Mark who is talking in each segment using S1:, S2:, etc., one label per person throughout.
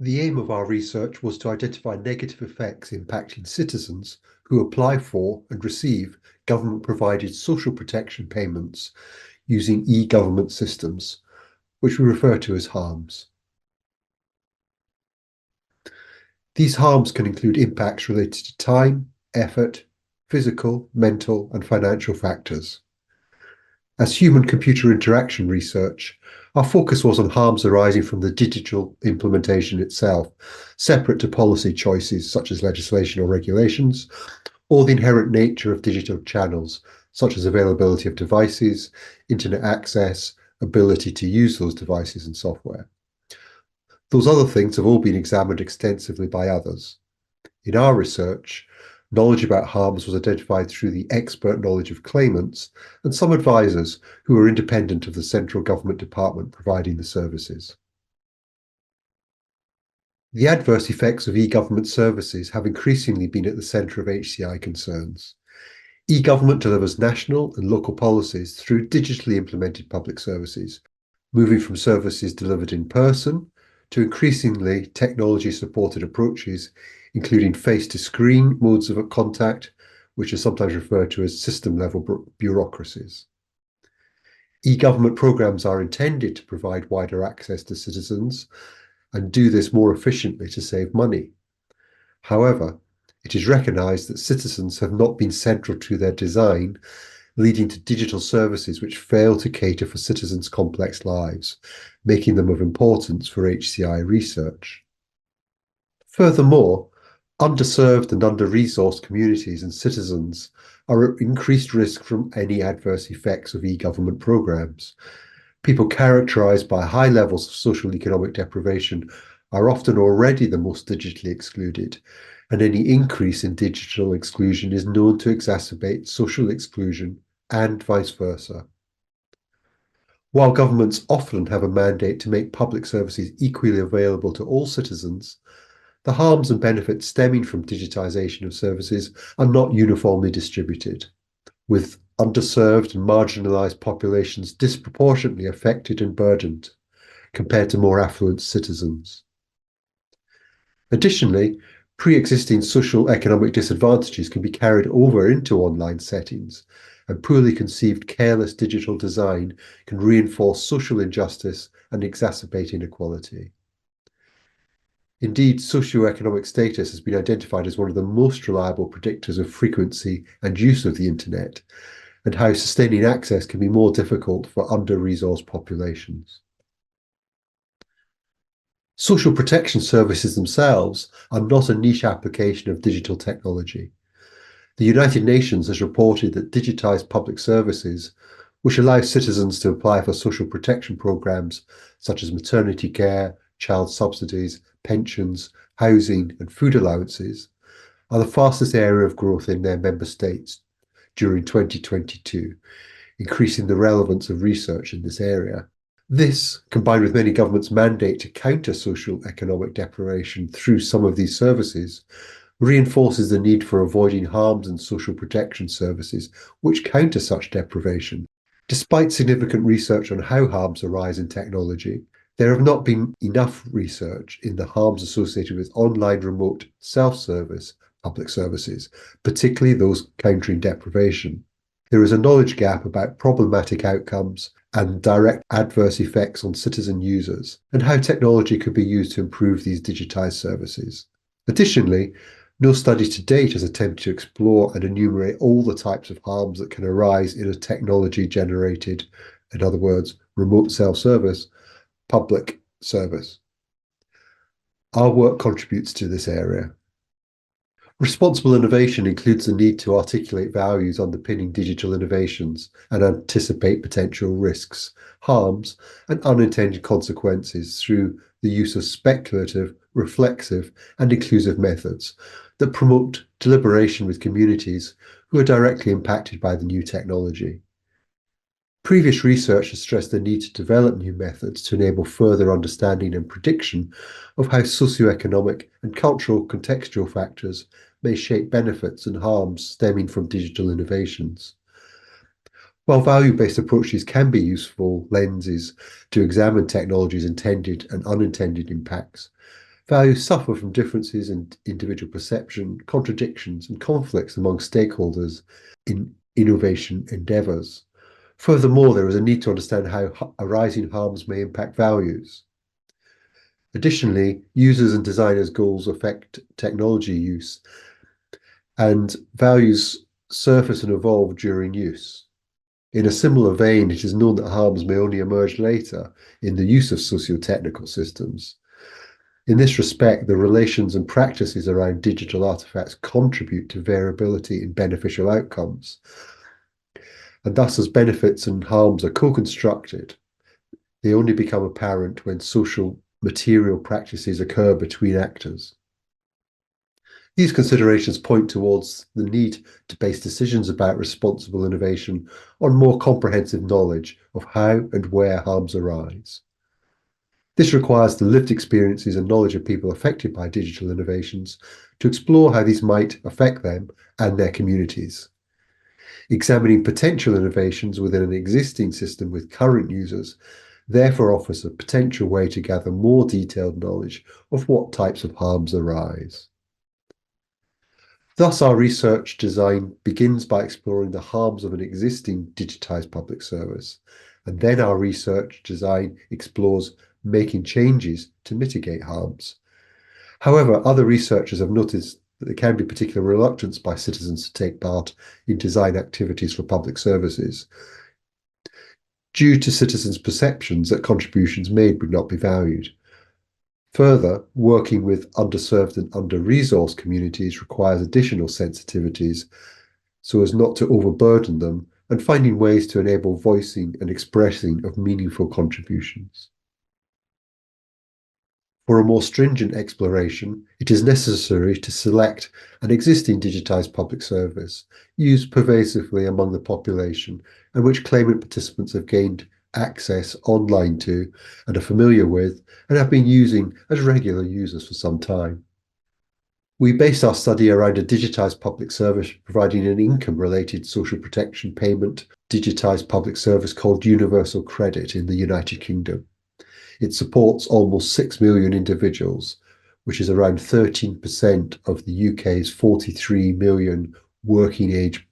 S1: The aim of our research was to identify negative effects impacting citizens who apply for and receive government-provided social protection payments using e-government systems, which we refer to as harms. These harms can include impacts related to time, effort, physical, mental, and financial factors. As human-computer interaction research, our focus was on harms arising from the digital implementation itself, separate to policy choices such as legislation or regulations, or the inherent nature of digital channels, such as availability of devices, internet access, ability to use those devices and software. Those other things have all been examined extensively by others. In our research, knowledge about harms was identified through the expert knowledge of claimants and some advisors who are independent of the central government department providing the services. The adverse effects of e-government services have increasingly been at the centre of HCI concerns. E-government delivers national and local policies through digitally implemented public services, moving from services delivered in person to increasingly technology-supported approaches, including face-to-screen modes of contact, which are sometimes referred to as system-level bureaucracies. E-government programmes are intended to provide wider access to citizens and do this more efficiently to save money. However, it is recognised that citizens have not been central to their design, leading to digital services which fail to cater for citizens' complex lives, making them of importance for HCI research. Furthermore, underserved and under-resourced communities and citizens are at increased risk from any adverse effects of e-government programmes. People characterised by high levels of socio-economic deprivation are often already the most digitally excluded, and any increase in digital exclusion is known to exacerbate social exclusion and vice versa. While governments often have a mandate to make public services equally available to all citizens, the harms and benefits stemming from digitisation of services are not uniformly distributed, with underserved and marginalised populations disproportionately affected and burdened compared to more affluent citizens. Additionally, pre-existing social economic disadvantages can be carried over into online settings, and poorly conceived careless digital design can reinforce social injustice and exacerbate inequality. Indeed, socio-economic status has been identified as one of the most reliable predictors of frequency and use of the internet, and how sustaining access can be more difficult for under-resourced populations. Social protection services themselves are not a niche application of digital technology. The United Nations has reported that digitised public services, which allow citizens to apply for social protection programmes such as maternity care, child subsidies, pensions, housing and food allowances, are the fastest area of growth in their member states during 2022, increasing the relevance of research in this area. This, combined with many governments' mandate to counter social economic deprivation through some of these services, reinforces the need for avoiding harms in social protection services which counter such deprivation. Despite significant research on how harms arise in technology, there have not been enough research in the harms associated with online remote self-service public services, particularly those countering deprivation. There is a knowledge gap about problematic outcomes and direct adverse effects on citizen users, and how technology could be used to improve these digitised services. Additionally, no study to date has attempted to explore and enumerate all the types of harms that can arise in a technology-generated, in other words, remote self-service, public service. Our work contributes to this area. Responsible innovation includes the need to articulate values underpinning digital innovations and anticipate potential risks, harms, and unintended consequences through the use of speculative, reflexive, and inclusive methods that promote deliberation with communities who are directly impacted by the new technology. Previous research has stressed the need to develop new methods to enable further understanding and prediction of how socioeconomic and cultural contextual factors may shape benefits and harms stemming from digital innovations. While value-based approaches can be useful lenses to examine technology's intended and unintended impacts, Values suffer from differences in individual perception, contradictions, and conflicts among stakeholders in innovation endeavours. Furthermore, there is a need to understand how arising harms may impact values. Additionally, users' and designers' goals affect technology use, and values surface and evolve during use. In a similar vein, it is known that harms may only emerge later in the use of socio-technical systems. In this respect, the relations and practices around digital artifacts contribute to variability in beneficial outcomes. And thus, as benefits and harms are co-constructed, they only become apparent when social material practices occur between actors. These considerations point towards the need to base decisions about responsible innovation on more comprehensive knowledge of how and where harms arise. This requires the lived experiences and knowledge of people affected by digital innovations to explore how these might affect them and their communities. Examining potential innovations within an existing system with current users therefore offers a potential way to gather more detailed knowledge of what types of harms arise. Thus, our research design begins by exploring the harms of an existing digitised public service, and then our research design explores making changes to mitigate harms. However, other researchers have noticed that there can be particular reluctance by citizens to take part in design activities for public services due to citizens' perceptions that contributions made would not be valued. Further, working with underserved and under-resourced communities requires additional sensitivities so as not to overburden them, and finding ways to enable voicing and expressing of meaningful contributions. For a more stringent exploration, it is necessary to select an existing digitised public service used pervasively among the population and which claimant participants have gained access online to and are familiar with and have been using as regular users for some time. We based our study around a digitised public service providing an income-related social protection payment digitised public service called Universal Credit in the United Kingdom. It supports almost 6 million individuals, which is around 13% of the UK's 43 million working age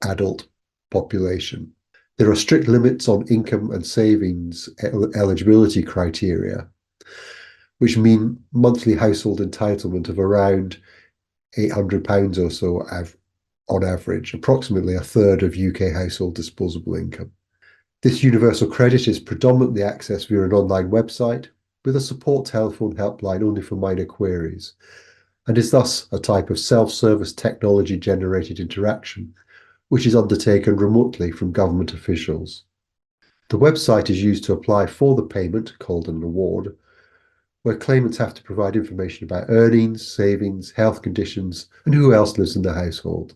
S1: adult population. There are strict limits on income and savings eligibility criteria, which mean monthly household entitlement of around £800 or so on average, approximately a third of UK household disposable income. This universal credit is predominantly accessed via an online website with a support telephone helpline only for minor queries, and is thus a type of self-service technology-generated interaction which is undertaken remotely from government officials. The website is used to apply for the payment, called an award, where claimants have to provide information about earnings, savings, health conditions, and who else lives in the household.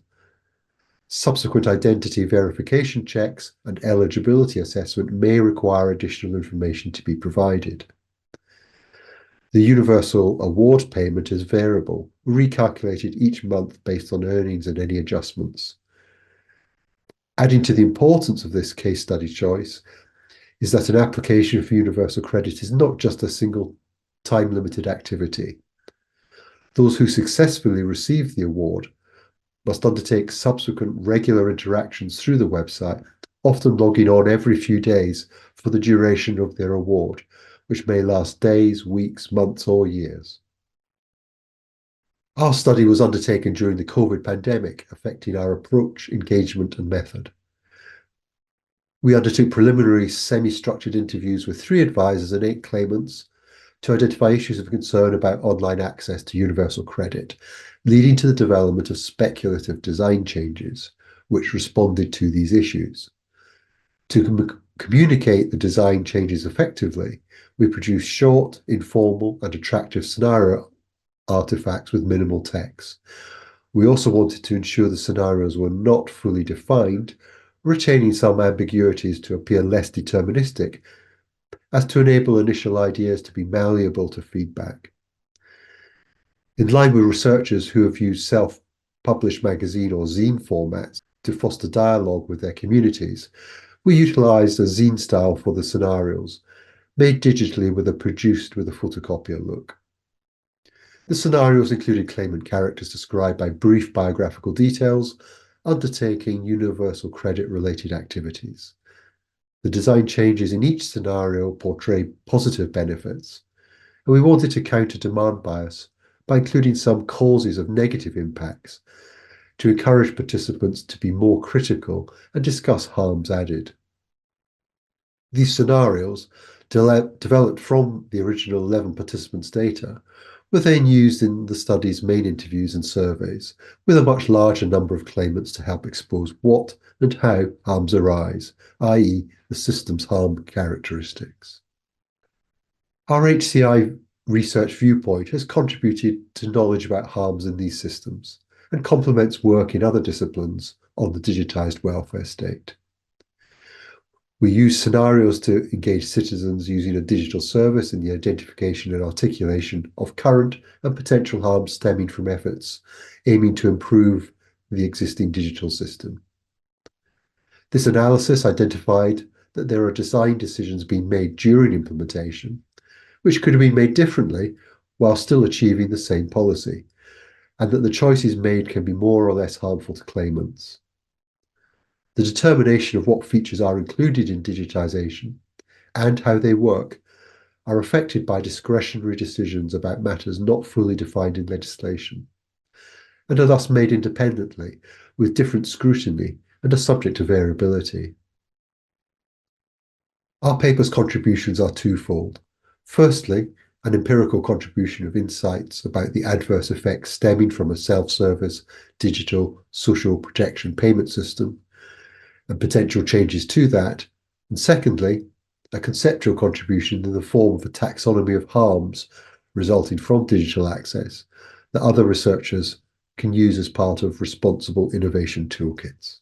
S1: Subsequent identity verification checks and eligibility assessment may require additional information to be provided. The universal award payment is variable, recalculated each month based on earnings and any adjustments. Adding to the importance of this case study choice is that an application for universal credit is not just a single time-limited activity. Those who successfully receive the award must undertake subsequent regular interactions through the website, often logging on every few days for the duration of their award, which may last days, weeks, months, or years. Our study was undertaken during the COVID pandemic, affecting our approach, engagement, and method. We undertook preliminary semi-structured interviews with 3 advisors and 8 claimants to identify issues of concern about online access to universal credit, leading to the development of speculative design changes, which responded to these issues. To communicate the design changes effectively, we produced short, informal, and attractive scenario artifacts with minimal text. We also wanted to ensure the scenarios were not fully defined, retaining some ambiguities to appear less deterministic, as to enable initial ideas to be malleable to feedback. In line with researchers who have used self-published magazine or zine formats to foster dialogue with their communities, we utilised a zine style for the scenarios, made digitally produced with a photocopier look. The scenarios included claimant characters described by brief biographical details, undertaking universal credit-related activities. The design changes in each scenario portray positive benefits, and we wanted to counter demand bias by including some causes of negative impacts to encourage participants to be more critical and discuss harms added. These scenarios, developed from the original 11 participants' data, were then used in the study's main interviews and surveys, with a much larger number of claimants to help expose what and how harms arise, i.e. the system's harm characteristics. Our HCI research viewpoint has contributed to knowledge about harms in these systems and complements work in other disciplines on the digitised welfare state. We use scenarios to engage citizens using a digital service in the identification and articulation of current and potential harms stemming from efforts aiming to improve the existing digital system. This analysis identified that there are design decisions being made during implementation, which could have been made differently while still achieving the same policy, and that the choices made can be more or less harmful to claimants. The determination of what features are included in digitisation and how they work are affected by discretionary decisions about matters not fully defined in legislation, and are thus made independently with different scrutiny and are subject to variability. Our paper's contributions are twofold. Firstly, an empirical contribution of insights about the adverse effects stemming from a self-service digital social protection payment system and potential changes to that. And secondly, a conceptual contribution in the form of a taxonomy of harms resulting from digital access that other researchers can use as part of responsible innovation toolkits.